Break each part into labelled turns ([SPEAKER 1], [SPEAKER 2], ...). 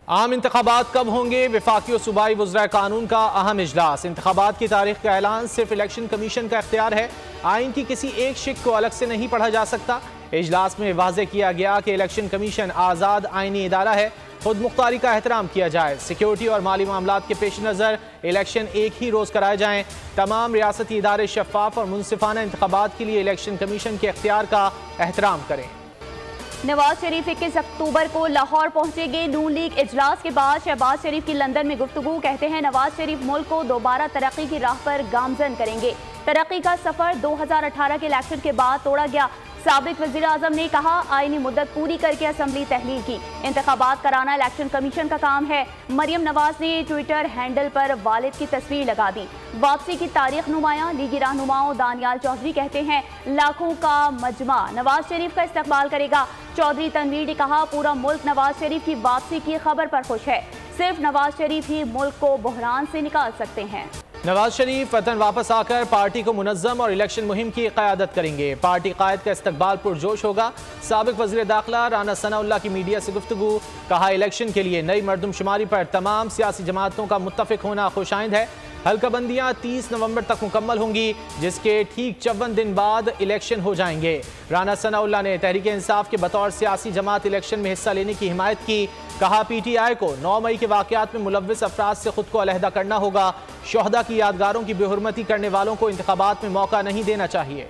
[SPEAKER 1] आम इंतखाबात कब होंगे? वफाकी और सूबाई वज़रा कानून का अहम इजलास। इंतखाबात की तारीख का ऐलान सिर्फ इलेक्शन कमीशन का इख्तियार है। आइन की किसी एक शिक को अलग से नहीं पढ़ा जा सकता। इजलास में वाज़ेह किया गया कि इलेक्शन कमीशन आज़ाद आइनी इदारा है, खुद मुख्तारी का एहतराम किया जाए। सिक्योरिटी और माली मामलात के पेश नज़र इलेक्शन एक ही रोज़ कराए जाएँ। तमाम रियासती इदारे शफाफ और मुनसिफाना इंतखाबात के लिए इलेक्शन कमीशन के इख्तियार का एहतराम करें।
[SPEAKER 2] नवाज शरीफ 21 अक्टूबर को लाहौर पहुंचेंगे। नून लीग इजलास के बाद शहबाज शरीफ की लंदन में गुफ्तगू। कहते हैं नवाज शरीफ मुल्क को दोबारा तरक्की की राह पर गामजन करेंगे। तरक्की का सफर 2018 के इलेक्शन के बाद तोड़ा गया। साबिक वज़ीर आज़म ने कहा आईनी मुद्दत पूरी करके असम्बली तहलील की। इंतखाबात कराना इलेक्शन कमीशन का काम है। मरियम नवाज ने ट्विटर हैंडल पर वालिद की तस्वीर लगा दी। वापसी की तारीख नुमाया। लीगी रहनुमाओं दानियाल चौधरी कहते हैं लाखों का मजमा नवाज शरीफ का इस्तकबाल करेगा। चौधरी तनवीर ने कहा पूरा मुल्क नवाज शरीफ की वापसी की खबर पर खुश है। सिर्फ नवाज शरीफ ही मुल्क को बहरान से निकाल सकते हैं।
[SPEAKER 1] नवाज शरीफ वतन वापस आकर पार्टी को मुनज़्ज़म और इलेक्शन मुहिम की क़यादत करेंगे। पार्टी कायद का इस्तकबाल पुरजोश होगा। साबिक वज़ीर दाखिला राना सनाउल्लाह की मीडिया से गुफ्तगू। कहा इलेक्शन के लिए नई मरदमशुमारी पर तमाम सियासी जमातों का मुत्तफ़िक होना खुशाइंद है। हल्काबंदियाँ 30 नवंबर तक मुकम्मल होंगी, जिसके ठीक 54 दिन बाद इलेक्शन हो जाएंगे। राना सनाउल्लाह ने तहरीक इंसाफ के बतौर सियासी जमात इलेक्शन में हिस्सा लेने की हिमायत की। कहा PTI को 9 मई के वाक़यात में मुलव्विस अफराद से खुद को अलहदा करना होगा। शोहदा की यादगारों की बेहुरमती करने वालों को इंतखाबात में मौका नहीं देना चाहिए।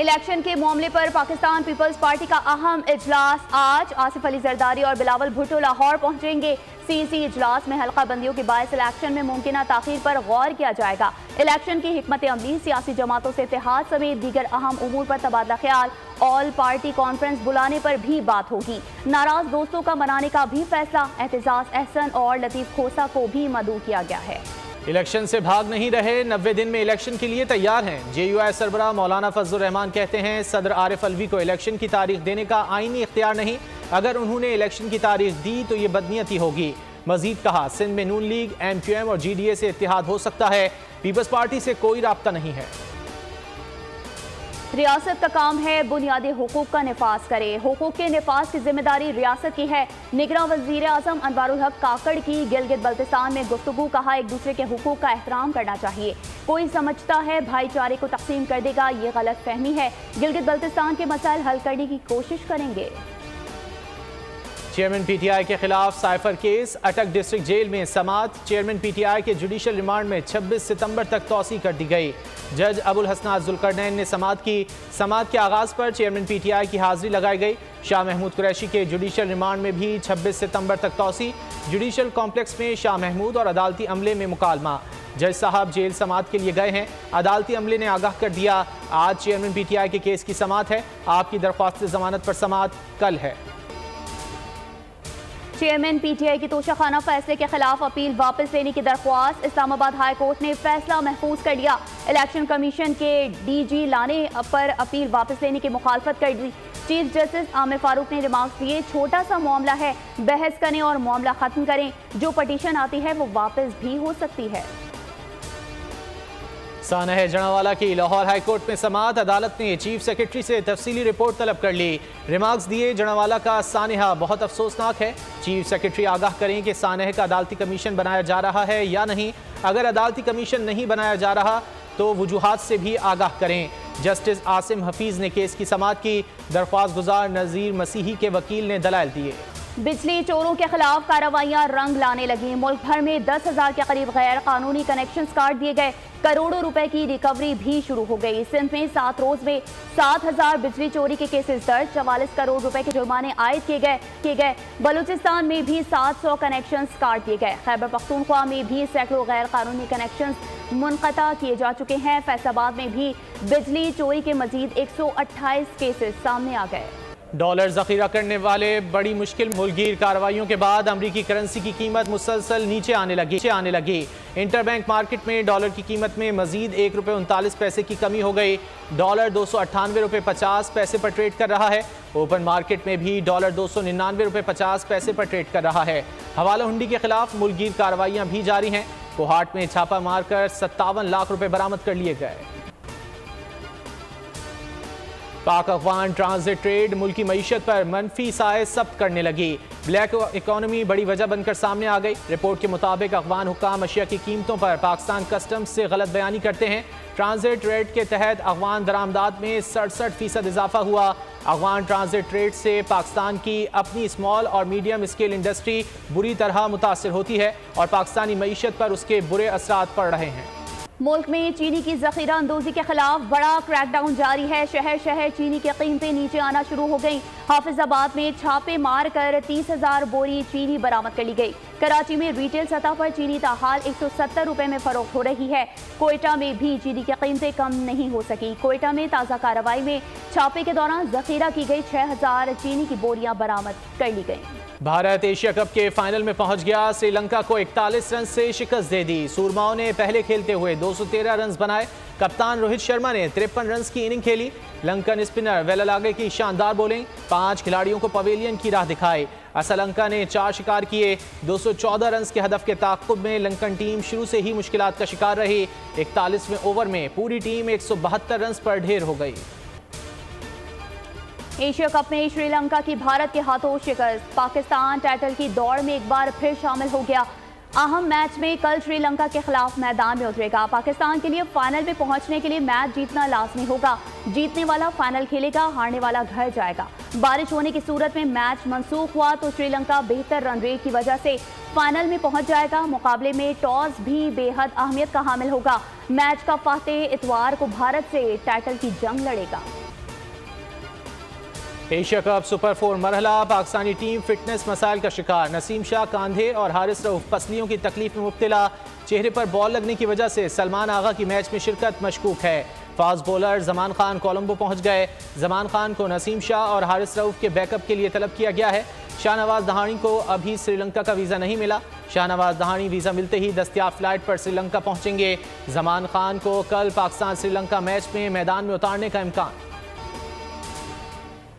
[SPEAKER 2] इलेक्शन के मामले पर पाकिस्तान पीपल्स पार्टी का अहम इजलास आज। आसिफ अली जरदारी और बिलावल भुट्टो लाहौर पहुंचेंगे। CEC इजलास में हल्का बंदियों के बायस इलेक्शन में मुमकिन ताखीर पर गौर किया जाएगा। इलेक्शन की हिकमत अमली, सियासी जमातों से इत्तेहाद समेत दीगर अहम उमूर पर तबादला ख्याल, ऑल पार्टी कॉन्फ्रेंस बुलाने पर भी बात होगी। नाराज दोस्तों का मनाने का भी फैसला। एहतजाज अहसन और लतीफ़ खोसा को भी मदऊ किया गया है।
[SPEAKER 1] इलेक्शन से भाग नहीं रहे, 90 दिन में इलेक्शन के लिए तैयार हैं। JUI सरबराह मौलाना फजलुर रहमान कहते हैं सदर आरिफ अलवी को इलेक्शन की तारीख देने का आईनी इख्तियार नहीं। अगर उन्होंने इलेक्शन की तारीख दी तो ये बदनीयती होगी। मजीद कहा सिंध में नून लीग, MQM और GDA से इत्तेहाद हो सकता है। पीपल्स पार्टी से कोई राब्ता नहीं है।
[SPEAKER 2] रियासत का काम है बुनियादी हुकूक का निफाज करे। हुकूक के निफाज की जिम्मेदारी रियासत की है। निगरां वज़ीर आज़म अनवारुल हक काकड़ की गिलगित बल्तिस्तान में गुफ्तगू। कहा एक दूसरे के हुकूक का एहतराम करना चाहिए। कोई समझता है भाईचारे को तकसीम कर देगा, ये गलत फहमी है। गिलगित बल्तिस्तान के मसाइल हल करने की कोशिश करेंगे।
[SPEAKER 1] चेयरमैन PTI के खिलाफ साइफर केस। अटक डिस्ट्रिक्ट जेल में समात। चेयरमैन PTI के जुडिशल रिमांड में 26 सितंबर तक तौसी कर दी गई। जज अबुल हसनात जुल्करनैन ने समात की। समात के आगाज़ पर चेयरमैन PTI की हाजिरी लगाई गई। शाह महमूद कुरैशी के जुडिशल रिमांड में भी 26 सितंबर तक तौसी। जुडिशल कॉम्प्लेक्स में शाह महमूद और अदालती अमले में मुकालमा। जज साहब जेल समात के लिए गए हैं। अदालती अमले ने आगाह कर दिया आज चेयरमैन PTI के केस की समात है। आपकी दरख्वास्त जमानत पर समात कल है।
[SPEAKER 2] चेयरमैन PTI की तोशाखाना फैसले के खिलाफ अपील वापस लेने की दरख्वास्त। इस्लामाबाद हाई कोर्ट ने फैसला महफूज कर लिया। इलेक्शन कमीशन के DG लाने पर अपील वापस लेने की मुखालफत कर दी। चीफ जस्टिस आमिर फारूक ने रिमार्क्स दिए छोटा सा मामला है, बहस करें और मामला खत्म करें। जो पटिशन आती है वो वापस भी हो सकती है।
[SPEAKER 1] सानह जनावाला की लाहौर हाई कोर्ट में समात। अदालत ने चीफ सेक्रेटरी से तफसीली रिपोर्ट तलब कर ली। रिमार्क्स दिए जनावाला का सानहा बहुत अफसोसनाक है। चीफ सेक्रेटरी आगाह करें कि सानह का अदालती कमीशन बनाया जा रहा है या नहीं। अगर अदालती कमीशन नहीं बनाया जा रहा तो वजूहात से भी आगाह करें। जस्टिस आसिम हफीज ने केस की समात की। दरख्वास्त गुजार नज़ीर मसीही के वकील ने दलाइल दिए।
[SPEAKER 2] बिजली चोरों के खिलाफ कार्रवाइयां रंग लाने लगी। मुल्क भर में 10,000 के करीब गैर कानूनी कनेक्शन काट दिए गए। करोड़ों रुपए की रिकवरी भी शुरू हो गई। सिंध में 7 रोज में 7,000 बिजली चोरी के केसेस दर्ज। 44 करोड़ रुपए के जुर्माने आयद किए गए। बलूचिस्तान में भी 700 कनेक्शन काट दिए गए। खैबर पख्तूनख्वा में भी सैकड़ों गैर कानूनी कनेक्शन मुनक़ता किए जा चुके हैं। फैसलाबाद में भी बिजली चोरी के मजीद 128 केसेस सामने आ गए।
[SPEAKER 1] डॉलर जखीरा करने वाले बड़ी मुश्किल। मुल्कगीर कार्रवाइयों के बाद अमरीकी करेंसी की कीमत मुसलसल नीचे आने लगी। इंटरबैंक मार्केट में डॉलर की कीमत में मजीद ₹1.39 की कमी हो गई। डॉलर $298.50 पर ट्रेड कर रहा है। ओपन मार्केट में भी डॉलर $299.50 पर ट्रेड कर रहा है। हवाला हुंडी के खिलाफ मुल्कगीर कार्रवाइयां भी जारी हैं। कोहाट में छापा मारकर 57 लाख रुपए बरामद कर लिए गए। पाक अफगान ट्रांजिट ट्रेड मुल्की मईशत पर मनफी साए सब्त करने लगी। ब्लैक इकॉनमी बड़ी वजह बनकर सामने आ गई। रिपोर्ट के मुताबिक अफगान हुक्काम अशिया की कीमतों पर पाकिस्तान कस्टम्स से गलत बयानी करते हैं। ट्रांजिट रेट के तहत अफगान दरामदात में 67% इजाफा हुआ। अफगान ट्रांजिट ट्रेड से पाकिस्तान की अपनी स्मॉल और मीडियम स्केल इंडस्ट्री बुरी तरह मुतासर होती है और पाकिस्तानी मईशत पर उसके बुरे असरात पड़ रहे हैं।
[SPEAKER 2] मुल्क में चीनी की जखीरा अंदोजी के खिलाफ बड़ा क्रैकडाउन जारी है। शहर शहर चीनी की कीमतें नीचे आना शुरू हो गई। हाफिजाबाद में छापे मार कर 30,000 बोरी चीनी बरामद कर ली गई। कराची में रिटेल सतह पर चीनी ताहाल 170 रुपए में फरोख्त हो रही है। कोयटा में भी चीनी की कीमतें कम नहीं हो सकी। कोयटा में ताज़ा कार्रवाई में छापे के दौरान जखीरा की गई 6,000 चीनी की बोरियां बरामद कर ली गई।
[SPEAKER 1] भारत एशिया कप के फाइनल में पहुंच गया। श्रीलंका को 41 रन से शिकस्त दे दी। सूरमाओं ने पहले खेलते हुए 213 रन बनाए। कप्तान रोहित शर्मा ने 53 रन की इनिंग खेली। लंकन स्पिनर वेलालागे की शानदार बॉलिंग 5 खिलाड़ियों को पवेलियन की राह दिखाई। असलंका ने 4 शिकार किए। 214 रन के हदफ के ताक़ुब में लंकन टीम शुरू से ही मुश्किलात का शिकार रही। 41वें ओवर में पूरी टीम 172 रन पर ढेर हो गई।
[SPEAKER 2] एशिया कप में श्रीलंका की भारत के हाथों शिकस्त। पाकिस्तान टाइटल की दौड़ में एक बार फिर शामिल हो गया। अहम मैच में कल श्रीलंका के खिलाफ मैदान में उतरेगा। पाकिस्तान के लिए फाइनल में पहुंचने के लिए मैच जीतना लाजमी होगा। जीतने वाला फाइनल खेलेगा, हारने वाला घर जाएगा। बारिश होने की सूरत में मैच मंसूख हुआ तो श्रीलंका बेहतर रन रेट की वजह से फाइनल में पहुंच जाएगा। मुकाबले में टॉस भी बेहद अहमियत का हामिल होगा। मैच का फातेह इतवार को भारत से टाइटल की जंग लड़ेगा।
[SPEAKER 1] एशिया कप सुपर 4 मरहला। पाकिस्तानी टीम फिटनेस मसाइल का शिकार। नसीम शाह कांधे और हारिस रऊफ पसलियों की तकलीफ में मुब्तला। चेहरे पर बॉल लगने की वजह से सलमान आगा की मैच में शिरकत मशकूक है। फास्ट बॉलर जमान खान कोलंबो पहुंच गए। जमान खान को नसीम शाह और हारिस रऊफ के बैकअप के लिए तलब किया गया है। शाहनवाज दहानी को अभी श्रीलंका का वीज़ा नहीं मिला। शाहनवाज दहानी वीज़ा मिलते ही दस्तयाब फ्लाइट पर श्रीलंका पहुंचेंगे। जमान खान को कल पाकिस्तान श्रीलंका मैच में मैदान में उतारने का इम्कान।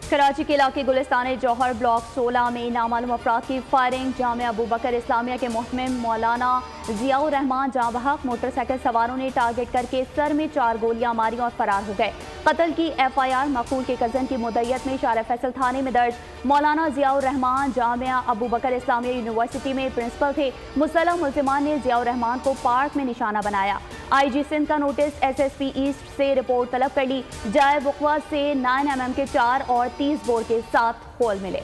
[SPEAKER 2] कराची के इलाके गुलिस्तान जौहर ब्लॉक 16 में नामालूम अफराद की फायरिंग। जामिया अबू बकर इस्लामिया के मुहतमिम मौलाना जियाउर रहमान जाँबहक मोटरसाइकिल सवारों ने टारगेट करके सर में 4 गोलियां मारी और फरार हो गए। कत्ल की FIR मकूल के कज़न की मुद्दत में शार फैसल थाने में दर्ज। मौलाना जियाउर रहमान जामिया अबू बकर इस्लामिया यूनिवर्सिटी में प्रिंसिपल थे। मुसल्लह मुल्ज़िमान ने जियाउर रहमान को पार्क में निशाना बनाया। IG सिंध का नोटिस SSP ईस्ट से रिपोर्ट तलब कर ली। जाए बुकवा से 9mm के 4 और 30 बोर के 7 होल मिले।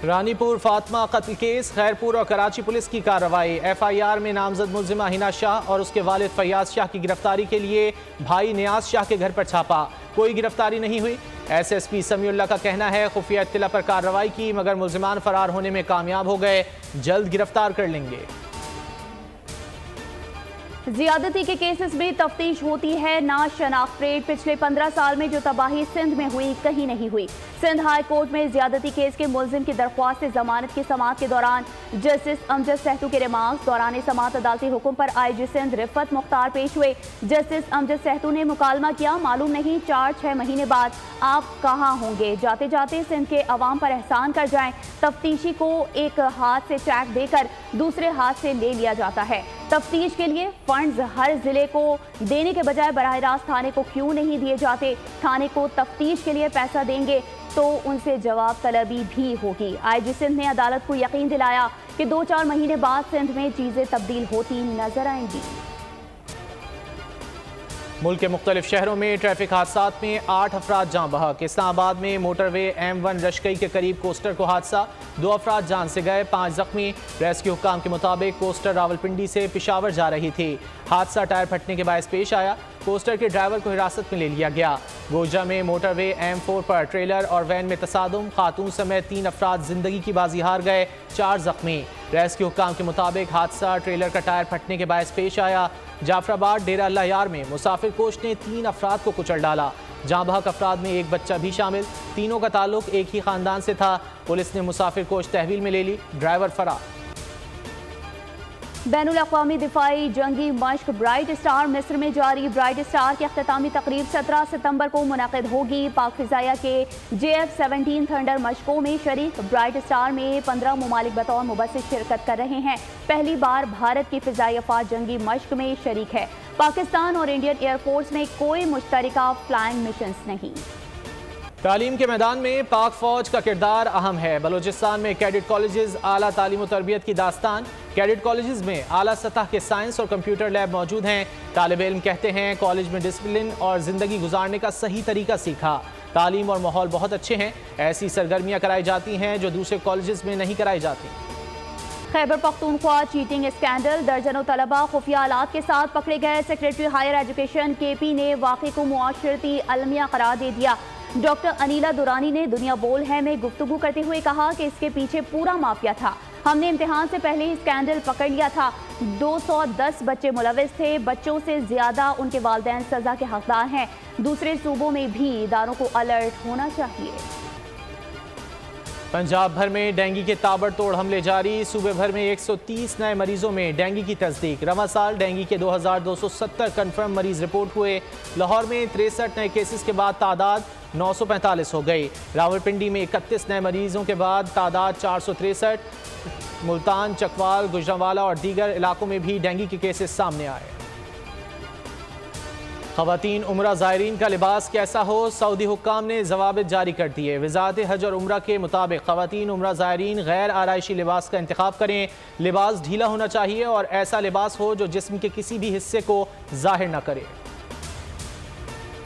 [SPEAKER 1] रानीपुर फातिमा कत्ल केस। खैरपुर और कराची पुलिस की कार्रवाई। FIR में नामजद मुल्जिमा हिना शाह और उसके वालिद फैयाज शाह की गिरफ्तारी के लिए भाई नियाज शाह के घर पर छापा। कोई गिरफ्तारी नहीं हुई। SSP समीउल्लाह का कहना है खुफिया इत्तला पर कार्रवाई की मगर मुल्जिमान फरार होने में कामयाब हो गए। जल्द गिरफ्तार कर लेंगे।
[SPEAKER 2] ज्यादती के केसेस में तफ्तीश होती है ना शनाख्त रेट। पिछले 15 साल में जो तबाही सिंध में हुई कहीं नहीं हुई। सिंध हाई कोर्ट में ज्यादती केस के मुल्जिम की दरख्वास्त से जमानत की समाअत के दौरान जस्टिस अमजद सहतू के रिमार्क्स दौरान समाअत अदालती हुक्म पर IG सिंध रिफत मुख्तार पेश हुए। जस्टिस अमजद सहतू ने मुकालमा किया, मालूम नहीं 4-6 महीने बाद आप कहाँ होंगे। जाते जाते सिंध के अवाम पर एहसान कर जाएं। तफ्तीशी को एक हाथ से चेक देकर दूसरे हाथ से ले लिया जाता है। तफ्तीश के लिए फंड्स हर जिले को देने के बजाय बराह रास्त थाने को क्यों नहीं दिए जाते। थाने को तफ्तीश के लिए पैसा देंगे तो उनसे जवाब तलबी भी होगी। IG सिंध ने अदालत को यकीन दिलाया कि 2-4 महीने बाद सिंध में चीजें तब्दील होती नजर आएंगी।
[SPEAKER 1] मुल्क के मुख्तलिफ शहरों में ट्रैफिक हादसात में 8 अफराद जाँ बहक। इस्लामाबाद में मोटरवे M1 रशकई के करीब कोस्टर को हादसा। 2 अफराद जान से गए, 5 जख्मी। रेस्क्यू हुक्काम के मुताबिक कोस्टर रावलपिंडी से पेशावर जा रही थी। हादसा टायर फटने के बायस पेश आया। कोस्टर के ड्राइवर को हिरासत में ले लिया गया। गोजा में मोटरवे M4 पर ट्रेलर और वैन में तसादुम। खातून समेत 3 अफराद जिंदगी की बाजी हार गए, 4 जख्मी। रेस्क्यू हुक्काम के मुताबिक हादसा ट्रेलर का टायर फटने के बायस पेश आया। जाफराबाद डेरा अल्लाह यार में मुसाफिर कोच ने 3 अफराद को कुचल डाला। जाँ बहक अफराद में एक बच्चा भी शामिल। तीनों का ताल्लुक एक ही खानदान से था। पुलिस ने मुसाफिर कोच तहवील में ले ली, ड्राइवर फरार।
[SPEAKER 2] बैनुल अक़वामी दिफाई जंगी मश्क ब्राइट स्टार मिस्र में जारी। ब्राइट स्टार की अख्तामी तकरीब 17 सितंबर को मुनक़िद होगी। पाक फ़िज़ाइया के JF-17 थंडर मशकों में शरीक ब्राइट स्टार में 15 ममालिक बतौर मुबस्सिर शिरकत कर रहे हैं। पहली बार भारत की फ़िज़ाई अफ़वाज जंगी मश्क में शरीक है। पाकिस्तान और इंडियन एयरफोर्स में कोई मुश्तरका फ्लाइंग मिशन नहीं।
[SPEAKER 1] तालीम के मैदान में पाक फौज का किरदार अहम है। बलूचिस्तान में कैडेट कॉलेजेस आला तालीम और तरबियत की दास्तान। कैडेट कॉलेजेस में आला सतह के साइंस और कंप्यूटर लैब मौजूद हैं। तालिब इल्म कहते हैं कॉलेज में डिसिप्लिन और ज़िंदगी गुजारने का सही तरीका सीखा। तालीम और माहौल बहुत अच्छे हैं। ऐसी सरगर्मियाँ कराई जाती हैं जो दूसरे कॉलेजेस में नहीं कराई जाती।
[SPEAKER 2] खैबर पख्तूनख्वा चीटिंग स्कैंडल, दर्जनों तलबा खुफिया आलात के साथ पकड़े गए। सेक्रेटरी हायर एजुकेशन KP ने वाक़े को मुआशरती अलमिया करार दे दिया। डॉक्टर अनीला दुरानी ने दुनिया बोल है में गुफ्तगू करते हुए कहा कि इसके पीछे पूरा माफिया था। हमने इम्तिहान से पहले ही स्कैंडल पकड़ लिया था। 210 बच्चे मुलविस थे। बच्चों से ज्यादा उनके वालिदैन सजा के हकदार हैं। दूसरे सूबों में भी इदारों को अलर्ट होना चाहिए।
[SPEAKER 1] पंजाब भर में डेंगू के ताबड़तोड़ हमले जारी। सूबे भर में 130 नए मरीजों में डेंगू की तस्दीक। रवा साल डेंगू के 2270 कन्फर्म मरीज रिपोर्ट हुए। लाहौर में 63 नए केसेस के बाद तादाद 945 हो गई। रावलपिंडी में 31 नए मरीजों के बाद तादाद 463। मुल्तान, चकवाल, गुजरांवाला और दीगर इलाकों में भी डेंगू के केसेस सामने आए। ख़वातीन उम्रा ज़ायरीन का लिबास कैसा हो, सऊदी हुक्काम ने ज़वाबित जारी कर दिए। वज़ारत हज और उम्रा के मुताबिक ख़वातीन उम्रा ज़ायरीन गैर आराइशी लिबास का इंतखाब करें। लिबास ढीला होना चाहिए और ऐसा लिबास हो जो जिस्म के किसी भी हिस्से को ज़ाहिर न करे।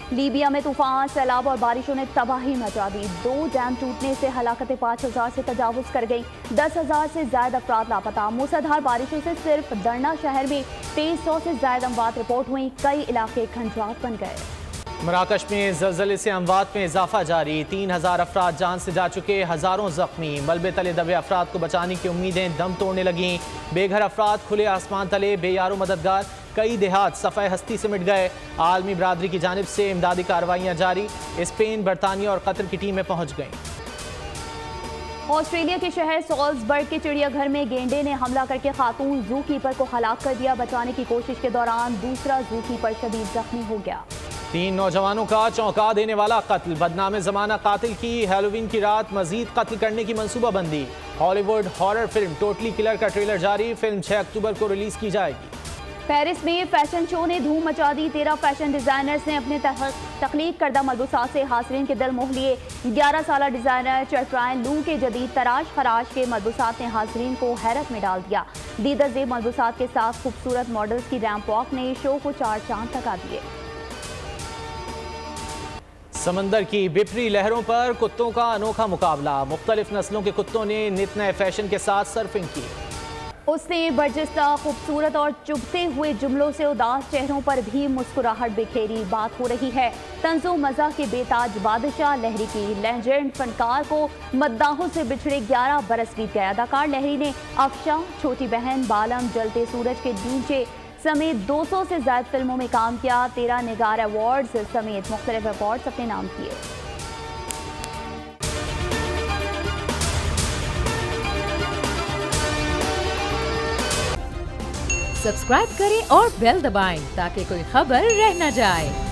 [SPEAKER 2] लीबिया में तूफान, सैलाब और बारिशों ने तबाही मचा दी। 2 डैम टूटने से हलाकतें 5000 से तजावुज़ कर गई। 10,000 से ज्यादा अफराद लापता। मूसलाधार बारिशों से सिर्फ दरना शहर में 2300 से ज्यादा अमवात रिपोर्ट हुई। कई इलाके खंजरात बन गए।
[SPEAKER 1] मराकश में ज़लज़ले से अमवात में इजाफा जारी। 3000 अफराद जान से जा चुके, हज़ारों जख्मी। मलबे तले दबे अफराद को बचाने की उम्मीदें दम तोड़ने लगीं। बेघर अफराद खुले आसमान तले बेयारो मददगार। कई देहात सफ़ाए हस्ती से मिट गए। आलमी बरादरी की जानिब से इमदादी कार्रवाइयाँ जारी। स्पेन, बरतानिया और कतर की टीमें पहुँच गईं।
[SPEAKER 2] ऑस्ट्रेलिया के शहर सॉल्सबर्ग के चिड़ियाघर में गेंडे ने हमला करके खातून जू कीपर को हलाक कर दिया। बचाने की कोशिश के दौरान दूसरा जू कीपर शदीद जख्मी हो गया।
[SPEAKER 1] 3 नौजवानों का चौंका देने वाला कत्ल। बदनाम ज़माना कातिल की हैलोवीन की रात मजीद कत्ल करने की मंसूबाबंदी। Hollywood horror film totally killer का ट्रेलर जारी। फिल्म 6 अक्टूबर को रिलीज की जाएगी।
[SPEAKER 2] पेरिस में फैशन शो ने धूम मचा दी। 13 फैशन डिजाइनर्स ने अपने तख्लीक करदा मलबूसात से हाज़रीन के दिल मोह लिए। 11 साला डिजाइनर चरट्राइन लू के जदीद तराश खराश के मलबूसात ने हाज़रीन को हैरत में डाल दिया। दीदा ज़ेब मलबूसात के साथ खूबसूरत मॉडल्स की रैंप वॉक ने शो को 4 चांद लगा दिए।
[SPEAKER 1] समंदर की बिफरी लहरों पर कुत्तों का अनोखा मुकाबला। मुख्तलिफ नस्लों के कुत्तों ने नित नए फैशन के साथ सर्फिंग की।
[SPEAKER 2] उसने बर्जस्ता खूबसूरत और चुभते हुए जुमलों से उदास चेहरों पर भी मुस्कुराहट बिखेरी। बात हो रही है तंज़ो मज़ा के बेताज बादशाह लहरी की। लेजेंड फनकार को मद्दाहों से बिछड़े 11 बरस बीत गए। अदाकार लहरी ने अफशा, छोटी बहन, बालम, जलते सूरज के नीचे समेत 200 से ज्यादा फिल्मों में काम किया। 13 निगार अवार्ड्स समेत मुख्तलिफ अवार्ड्स अपने नाम किए।
[SPEAKER 3] सब्सक्राइब करें और बेल दबाएं ताकि कोई खबर रह न जाए।